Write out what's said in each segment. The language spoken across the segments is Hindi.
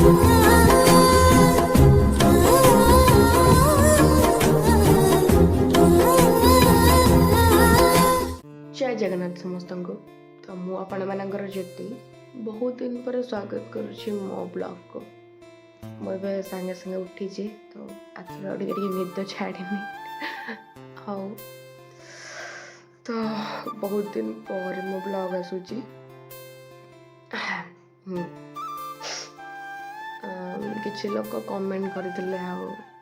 जय जगन्नाथ समस्त को तो मु आपण मानकर ज्योति बहुत दिन पर स्वागत करुच्ची मो ब्लॉग को मुझे सागे सागे उठी तो आखिर टे निद छाड़ी हाँ तो बहुत दिन पर मो ब्लॉग आसूची किसी लोग कमेंट करते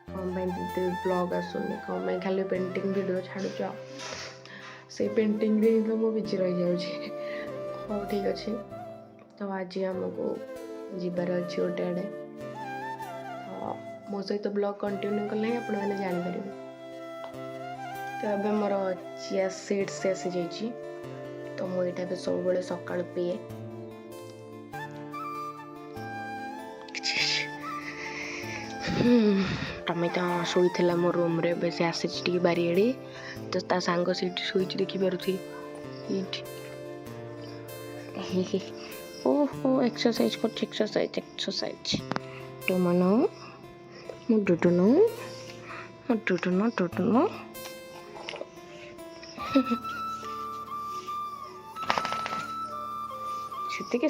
कौन दीदी ब्लॉग आसुनी कौन खाली पेंटिंग वीडियो छाड़ुच से पेंटिंग भी तो मु बिजी रही जाऊँगी हाँ ठीक अच्छे तो आज आमको जीवार अच्छे गोटे आड़े तो मो सहित ब्लॉग कंटिन्यू कले आप जापर तो ये मोर चिया सीड्स आसी जाइए तो मुझे भी सब सका पीए टमी तो शोला मो रूम रे बस आसी बारियाड़ी तो ता सांग से शोई देखी पारुथी ओहो एक्सरसाइज कर एक्सरसाइज तो मनो मुडुटुनो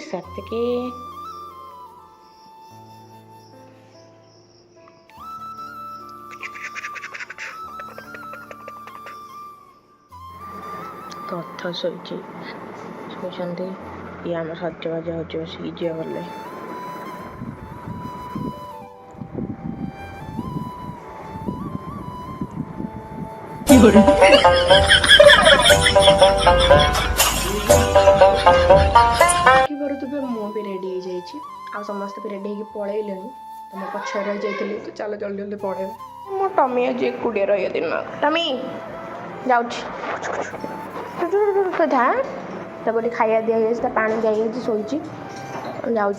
सत्य कथा शोचती ये आम सजबाज हो झील गले मु भी रेडी हो समस्त भी रेडी हो पलैले तुम पक्ष रही जाइए तो चलो जल्दी जल्दी पड़े मो टमी आज एकुटिया रही दिन टमी जाऊँ था तब खाया दि जाए पानी दी शोची जाऊँ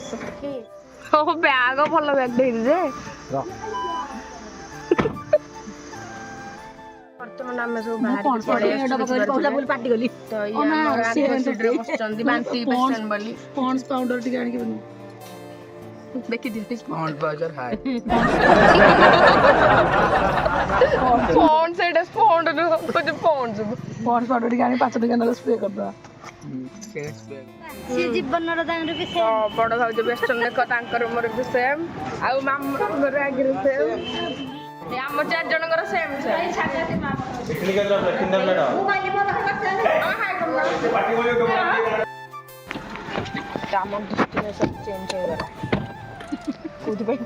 सतके बैग भल बैग दे बर्तमान आम सब देखी फोन से फोन कुछ फोन फोन पाउडर गानी 5 टका न स्प्रे कर दो सी जीवन रो दांग भी से बड़ भाउज वेस्टर्न देख तांकर मोर भी सेम आ माम मोर आगे सेम ए हम चार जन कर सेम सेम पिकनिक के किंदर लेडा मोबाइल में हाय कर पार्टी बोलियो काम डेस्टिनेशन चेंज हो गया कौन भाई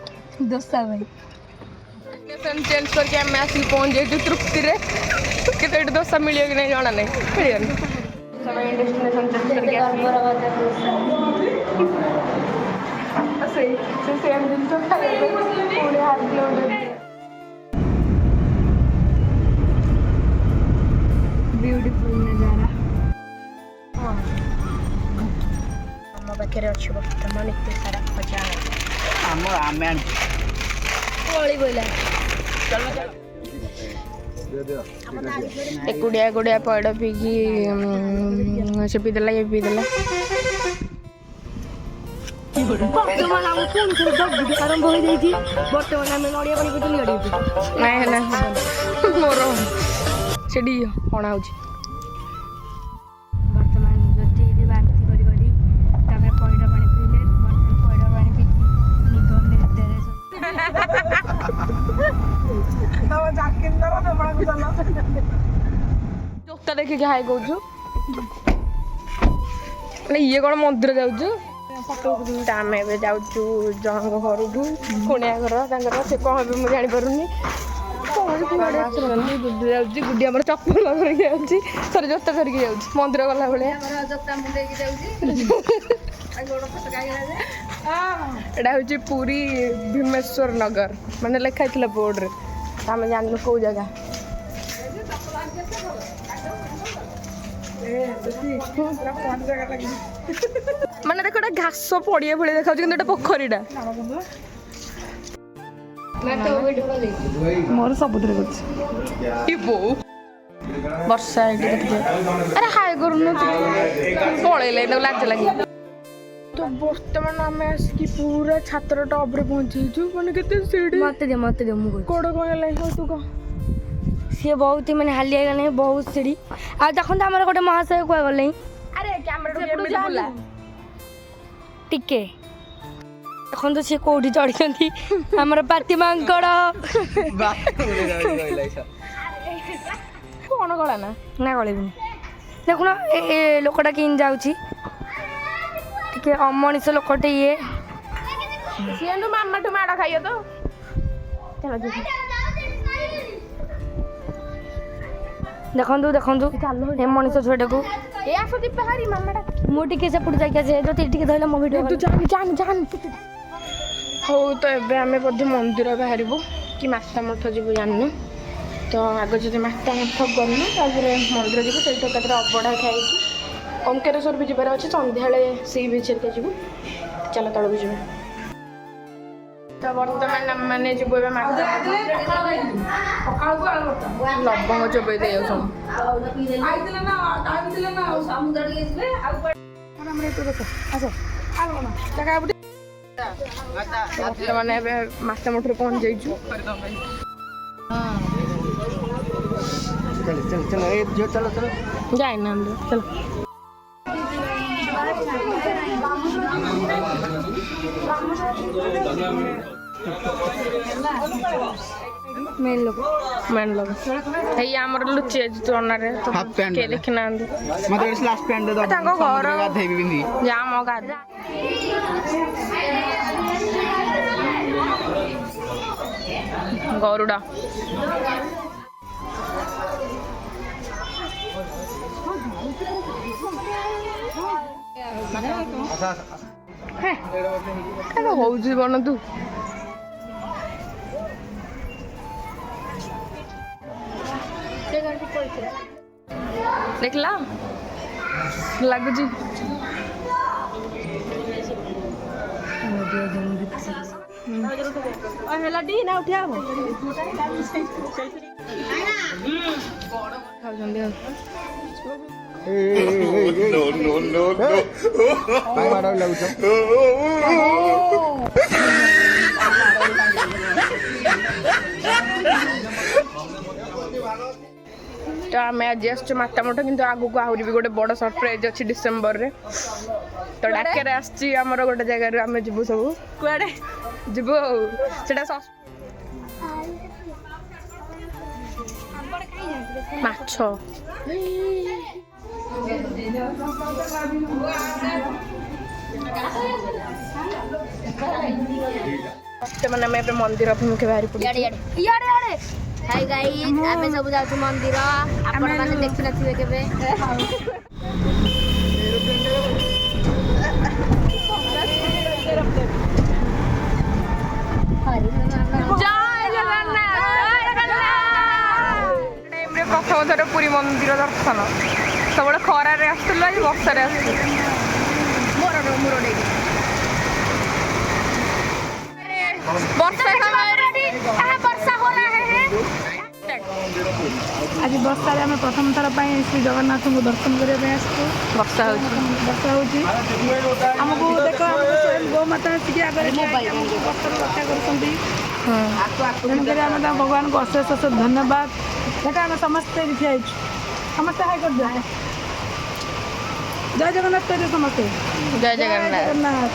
दोस्ता भाई डेस्टिनेशन चेंज करके हम आसी पहुंच जाए तृप्ति रे केते दोस्ता मिलियो कि नहीं जाना नहीं मिलियो सब डेस्टिनेशन चेंज करके सही सेम दिन तो खाली पूरे हाथ किलोमीटर ब्यूटीफुल नजारा हम पाखे अच्छे बर्तमान एत सारा खजा एकुड़िया एकुड़िया पड़ पीकी से पीदेला ये पीदेला बर्तमान आम पुणी आरंभ हो जाइए बर्तमान आम नड़िया पानी पीतली अड़ी ना मोर से कण हो बर्तमान जति बांति करी पैड़ा पानी पीले पैड़ा पानी पी जोता देखिए हाय कहूँ ये कौन मंदिर जाऊँ आम ए जाऊँ जन घर कुणिया घर से कौन भी मुझे जापारूनी गुड्डी आम चप्पल धरिकी जाऊँगी सरी जोता धरिकी जाऊँ मंदिर गला एटा हूँ पुरी भीमेश्वर नगर माने लिखाई बोर्ड रे आम जान कौ जगह माने देख घास पड़िया भाई देखा कि पोखरीटा मोर सब ବର୍ଷା ଏଇଠି ଦେଖିଦିଅ ଆରେ ହାଇ କରୁନଥିଲି ପଳେଇଲେ ତାକୁ ଲାଜ ଲାଗି ତ ବର୍ତ୍ତମାନ ଆମେ ଆସିକି ପୁରା ଛାତ୍ର ଟପରେ ପହଞ୍ଚିଛୁ ମାନେ କେତେ ସିଡ଼ି ମତେ ଦିଅ ମୁଁ କୋଡ଼ କ'ଣ ହେଲା ହଉ ତୁ କହ ସିଏ ବହୁତ ମାନେ ହାଲିଆ ହେଇଗଲାଣି ବହୁତ ସିଡ଼ି ଆଉ ଦେଖନ୍ତୁ ଆମର ଗୋଟେ ମହାଶୟ କୁହାଗଲେ ଆରେ କ୍ୟାମେରା ଟିକେ ଦେଖନ୍ତୁ ସିଏ କୋଉଠି ଚଢିଛନ୍ତି ଆମର ପାତି ମାଙ୍କଡ କ'ଣ ଗଲା ନା ନା ଗଳିବିନି ଦେଖୁନ ଏ ଲୋକଟା କେମିତି ଯାଉଛି ଟିକେ ଅମଣିଷ ଲୋକଟେ ଇଏ ସିଏ ମାମାଠୁ ମାଡ଼ ଖାଇବ ତ ଦେଖନ୍ତୁ ଏ ମଣିଷ ଛୁଆଟାକୁ ଏ ଆସ ଦୀପା ହାରି ମାମାଟା ମୁଁ ଟିକେ ସେପଟୁ ଯାଇକି ଆସେ ଯଦି ଟିକେ ଧରିଲା ମୋ ଭିଡ଼ିଓ ତୁ ଜାଣି ହଉ ତ ଏବେ ଆମେ ବୋଧେ ମନ୍ଦିର ବାହାରିବୁ କି ମାତା ମଠ ଯିବୁ ଜାଣିନୁ ତ ଆଗ ଯଦି ମାତା ମଠ ଗଲୁ ତାପରେ ମନ୍ଦିର ଯିବୁ ସେଇଠୁ ଏକାଥରେ ଅବଢ଼ା ଖାଇକି ଓମକେଶ୍ୱର ବି ଯିବାର ଅଛି ସନ୍ଧ୍ୟାବେଳେ ସି ବିଚ୍ ହେରିକା ଯିବୁ ଚାଲ ତଳକୁ ଯିବା ତ ବର୍ତ୍ତମାନ ଆମମାନେ ଯିବୁ ଏବେ ମାତା ଲବଙ୍ଗ ଚୋବେଇ ଦେଇ ଯାଉଛନ୍ତି ବର୍ତ୍ତମାନ ଏବେ ମାତା ମଠରେ ପହଞ୍ଚି ଯାଇଛୁ ଯାଇନାହାନ୍ତି ଚାଲ ମେନ୍ ଲୋକ ଏଇ ଆମର ଲୁଚି ଯାଇଛି ତୁ ଅନାରେ କିଏ ଦେଖିନାହାନ୍ତି ତାଙ୍କ ଘର ଯା ମୋ ଗାଧେ ଗରୁଡ଼ା ହଉଛି ବନ ତୁ ଦେଖିଲା ଲାଗୁଛି ହେଲା ଟି ନା ଉଠିଆ ହବ ଖାଉଛନ୍ତି ଆଉ No. Ay, maravilla, la gustó. तो आम आज आस माता मठ कि आगू आहरी भी गोटे बड़ सरप्राइज अच्छी डिसेम्बर रे तो डाकेर आमर गोटे जगह आम जीवु सब कड़े जीवु माछ मैंने मंदिर अभिमुखे बाहरी पड़ी हाय गाइस आमे सब जाऊ मंदिर आपण माने देखि नथिबे केबे प्रथम थर पुरी मंदिर दर्शन सब खरार आसलु आज बर्षार आज वर्षा आम प्रथम थर श्री जगन्नाथ को दर्शन करने वर्षा वर्षा होमको देख स्वयं गोमाता आसिक आगे वर्षा रक्षा कर भगवान को अशेष अशेष धन्यवाद देखा आम समस्ते ठिया समस्ते हाई कर दिया जय जगन्नाथ कह समस्ते जय जगन्नाथ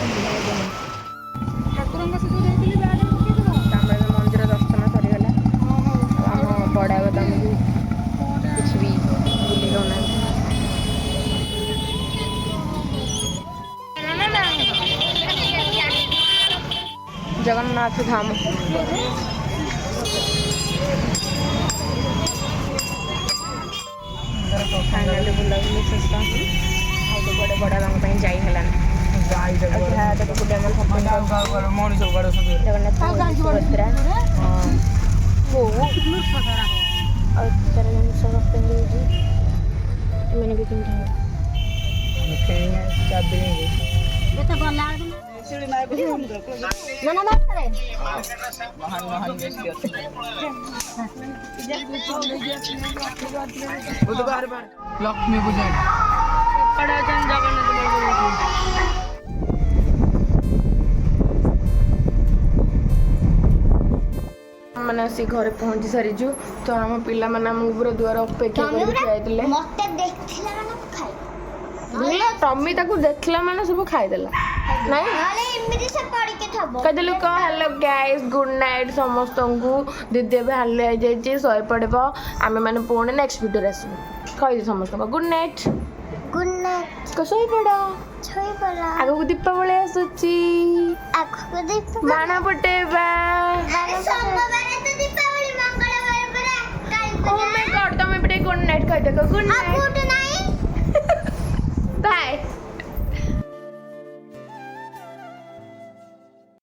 ठाकुर मंदिर दर्शन सरीगला आम बड़ा बदाम कुछ भी बुले जगन्नाथ धाम फाइनाली बुलाबुली शेष तो बड़े बड़ा जाई हेलानी जगन्नाथ सुभद्रा ଶିଳି ନାୟକ ସମୁଦ୍ର ଲକ୍ଷ୍ମୀ ପୂଜା ଏପଟେ ଅଛନ୍ତି ଜଗନ୍ନାଥ ବଳଭଦ୍ର। ମାନେ ଆସି ଘରେ ପହଞ୍ଚି ସାରିଛୁ ତ ଆମ ପିଲାମାନେ ଆମକୁ ପୁରା ଦୁଆର ଅପେକ୍ଷା କରିକି ଯାଇଥିଲେ ମତେ ଦେଖିଲା ମାନେ ଖାଇ ଟମି ତାକୁ ଦେଖିଲା ମାନେ ସବୁ ଖାଇଦେଲା ନାଇଁ ନହେଲେ ଏମିତି ସେ ପଡ଼ିକି ଥବ କହିଦେଲୁ କହ ହ୍ୟାଲୋ ଗାଇସ୍ ଗୁଡ୍ ନାଇଟ୍ ସମସ୍ତଙ୍କୁ ଦିଦି ଏବେ ହାଲିଆ ହେଇଯାଇଛି ଶୋଇ ପଡ଼ିବ ଆମେ ମାନେ ପୁଣି ନେକ୍ସଟ ଭିଡ଼ିଓରେ ଆସିବୁ କହିଦି ସମସ୍ତଙ୍କୁ ଗୁଡ୍ ନାଇଟ୍ ଗୁଡ୍ ନାଇଟ୍ ଶୋଇପଡ଼ ଶୋଇପଡ଼ ଆଗକୁ ଦୀପାବଳି ଆସୁଛି ଆଗକୁ ଦେଖ ବାଣ ଫୁଟେଇବା ସୋମବାର ତ ଦୀପାବଳି ମଙ୍ଗଳବାର ପରା କାଲି ଓ ମାଇ ଗଡ୍ ତମେ ଏବେ ଟିକେ ଗୁଡ୍ ନାଇଟ୍ କହିଦେବ ଗୁଡ୍ ନାଇଟ୍